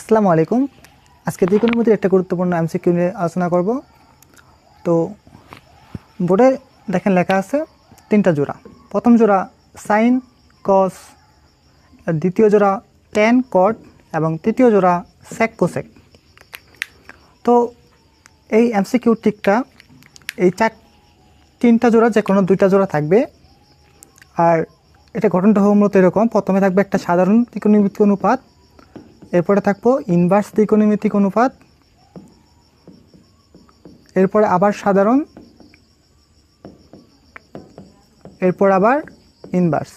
আসসালামু আলাইকুম। আজকে ত্রিকোণমিতির একটা গুরুত্বপূর্ণ এমসিকিউ নিয়ে আলোচনা করব। তো বোর্ডে দেখেন লেখা আছে তিনটা জোড়া। প্রথম জোড়া সাইন কস, দ্বিতীয় জোড়া ট্যান কট এবং তৃতীয় জোড়া সেক কোসেক। তো এই এমসিকিউ টিকটা এই তিনটা জোড়া যে কোনো দুইটা জোড়া থাকবে। আর এটা গঠনটা হবে মূলত এরকম: প্রথমে থাকবে একটা সাধারণ ত্রিকোণমিতিক অনুপাত, এরপরে থাকবো ইনভার্স ত্রিকোণমিতিক অনুপাত, এরপরে আবার সাধারণ, এরপর আবার ইনভার্স।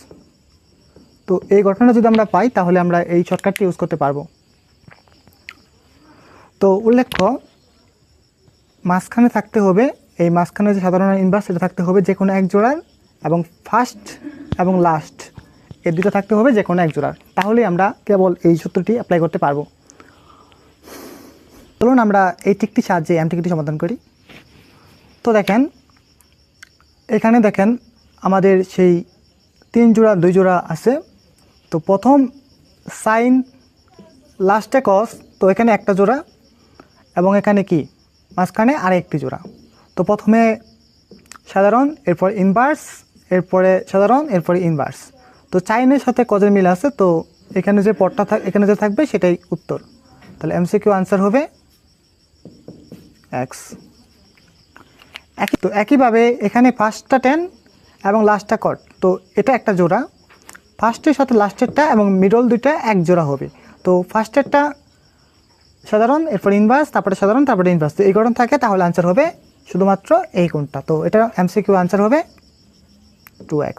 তো এই ঘটনা যদি আমরা পাই তাহলে আমরা এই শর্টকাটটি ইউজ করতে পারবো। তো উল্লেখ্য, মাঝখানে থাকতে হবে, এই মাঝখানে যে সাধারণ ইনভার্স এটা থাকতে হবে যে কোনো এক জোড়ার, এবং ফার্স্ট এবং লাস্ট এই দুটো থাকতে হবে যে কোনো এক জোড়ার। তাহলেই আমরা কেবল এই সূত্রটি অ্যাপ্লাই করতে পারবো। চলুন আমরা এই টিকটির সাহায্যে এমসিকিউটি সমাধান করি। তো দেখেন, এখানে দেখেন আমাদের সেই তিন জোড়া দুই জোড়া আছে। তো প্রথম সাইন লাস্টে কস, তো এখানে একটা জোড়া এবং এখানে কি মাঝখানে আরেকটি জোড়া। তো প্রথমে সাধারণ, এরপর ইনভার্স, এরপরে সাধারণ, এরপরে ইনভার্স। তো সাইনের সাথে কজের মিল আছে, তো এখানে যে পদটা এখানে যে থাকবে সেটাই উত্তর। তাহলে এমসিকিউ আনসার হবে এক্স। তো একইভাবে এখানে ফার্স্টটা টেন এবং লাস্টটা কট, তো এটা একটা জোড়া। ফার্স্টের সাথে লাস্টেরটা এবং মিডল দুইটা এক জোড়া হবে। তো ফার্স্টেরটা সাধারণ, এরপর ইনভার্স, তারপরে সাধারণ, তারপরে ইনভার্স। তো এই গঠন থাকে, তাহলে আনসার হবে শুধুমাত্র এই কোণটা। তো এটা এমসিকিউ আনসার হবে 2x।